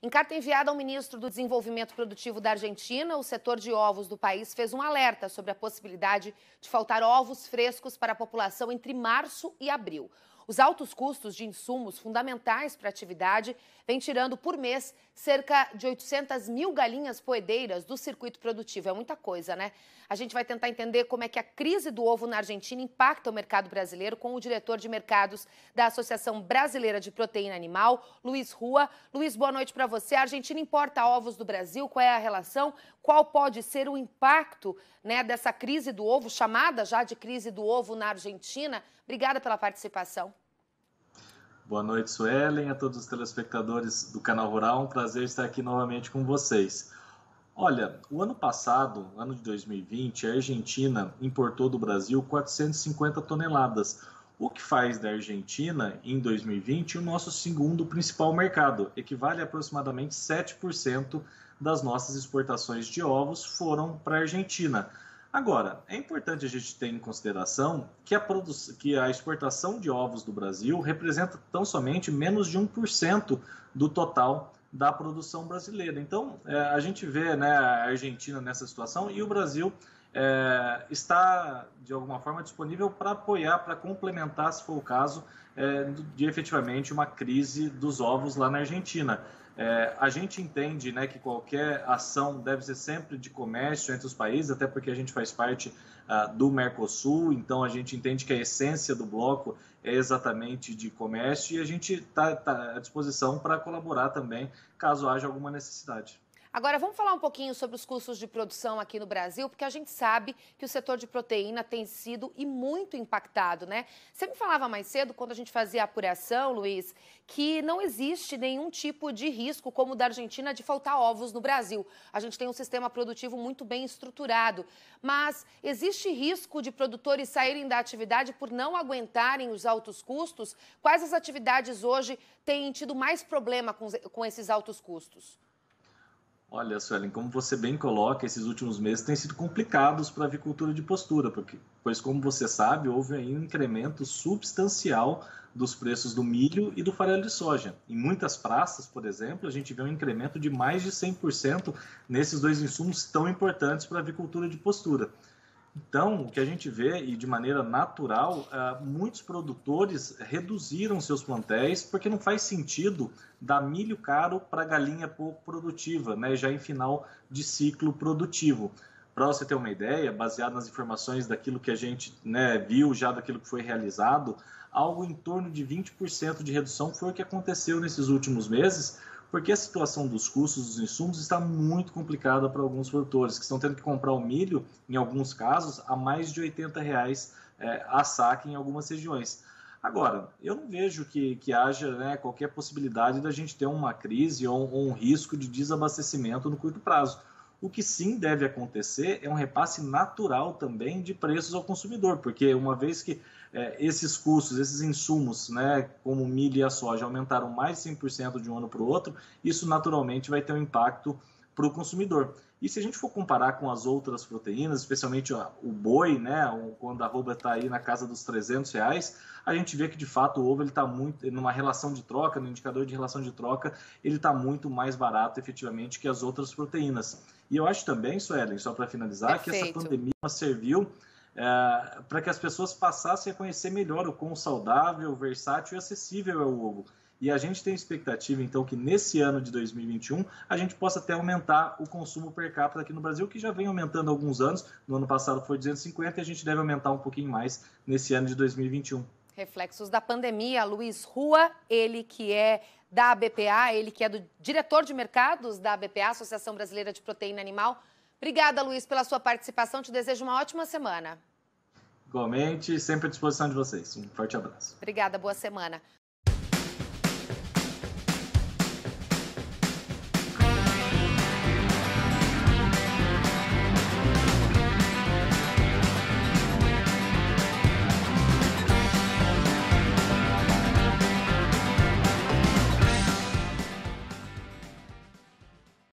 Em carta enviada ao ministro do Desenvolvimento Produtivo da Argentina, o setor de ovos do país fez um alerta sobre a possibilidade de faltar ovos frescos para a população entre março e abril. Os altos custos de insumos fundamentais para a atividade vêm tirando por mês cerca de 800 mil galinhas poedeiras do circuito produtivo. É muita coisa, né? A gente vai tentar entender como é que a crise do ovo na Argentina impacta o mercado brasileiro com o diretor de mercados da Associação Brasileira de Proteína Animal, Luiz Rua. Luiz, boa noite para você. A Argentina importa ovos do Brasil, qual é a relação? Qual pode ser o impacto, né, dessa crise do ovo, chamada já de crise do ovo na Argentina? Obrigada pela participação. Boa noite, Suelen, a todos os telespectadores do Canal Rural. Um prazer estar aqui novamente com vocês. Olha, o ano passado, ano de 2020, a Argentina importou do Brasil 450 toneladas, o que faz da Argentina, em 2020, o nosso segundo principal mercado. Equivale a aproximadamente 7% das nossas exportações de ovos foram para a Argentina. Agora, é importante a gente ter em consideração que a exportação de ovos do Brasil representa tão somente menos de 1% do total da produção brasileira. Então, a gente vê, né, a Argentina nessa situação e o Brasil está, de alguma forma, disponível para apoiar, para complementar, se for o caso, de efetivamente uma crise dos ovos lá na Argentina. A gente entende, né, que qualquer ação deve ser sempre de comércio entre os países, até porque a gente faz parte do Mercosul, então a gente entende que a essência do bloco é exatamente de comércio e a gente está à disposição para colaborar também, caso haja alguma necessidade. Agora, vamos falar um pouquinho sobre os custos de produção aqui no Brasil, porque a gente sabe que o setor de proteína tem sido e muito impactado, né? Você me falava mais cedo, quando a gente fazia a apuração, Luiz, que não existe nenhum tipo de risco, como o da Argentina, de faltar ovos no Brasil. A gente tem um sistema produtivo muito bem estruturado, mas existe risco de produtores saírem da atividade por não aguentarem os altos custos? Quais as atividades hoje têm tido mais problema com esses altos custos? Olha, Suelen, como você bem coloca, esses últimos meses têm sido complicados para a avicultura de postura, pois, como você sabe, houve aí um incremento substancial dos preços do milho e do farelo de soja. Em muitas praças, por exemplo, a gente vê um incremento de mais de 100% nesses dois insumos tão importantes para a avicultura de postura. Então, o que a gente vê, e de maneira natural, muitos produtores reduziram seus plantéis porque não faz sentido dar milho caro para galinha pouco produtiva, né, já em final de ciclo produtivo. Para você ter uma ideia, baseado nas informações daquilo que a gente, né, viu, já daquilo que foi realizado, algo em torno de 20% de redução foi o que aconteceu nesses últimos meses, porque a situação dos custos dos insumos está muito complicada para alguns produtores, que estão tendo que comprar o milho, em alguns casos, a mais de R$80 a saca em algumas regiões. Agora, eu não vejo que haja, né, qualquer possibilidade da gente ter uma crise ou um risco de desabastecimento no curto prazo. O que sim deve acontecer é um repasse natural também de preços ao consumidor, porque uma vez que esses custos, esses insumos, né, como o milho e a soja, aumentaram mais de 100% de um ano para o outro, isso naturalmente vai ter um impacto para o consumidor. E se a gente for comparar com as outras proteínas, especialmente o boi, né, quando a arroba está aí na casa dos R$300, a gente vê que de fato o ovo está muito, numa relação de troca, no indicador de relação de troca, ele está muito mais barato efetivamente que as outras proteínas. E eu acho também, Suelen, só para finalizar, Perfeito. que essa pandemia serviu para que as pessoas passassem a conhecer melhor o quão saudável, versátil e acessível é o ovo. E a gente tem expectativa, então, que nesse ano de 2021 a gente possa até aumentar o consumo per capita aqui no Brasil, que já vem aumentando há alguns anos. No ano passado foi 250 e a gente deve aumentar um pouquinho mais nesse ano de 2021. Reflexos da pandemia. Luiz Rua, ele que é da ABPA, ele que é do diretor de mercados da ABPA, Associação Brasileira de Proteína Animal. Obrigada, Luiz, pela sua participação. Te desejo uma ótima semana. Igualmente, sempre à disposição de vocês. Um forte abraço. Obrigada, boa semana.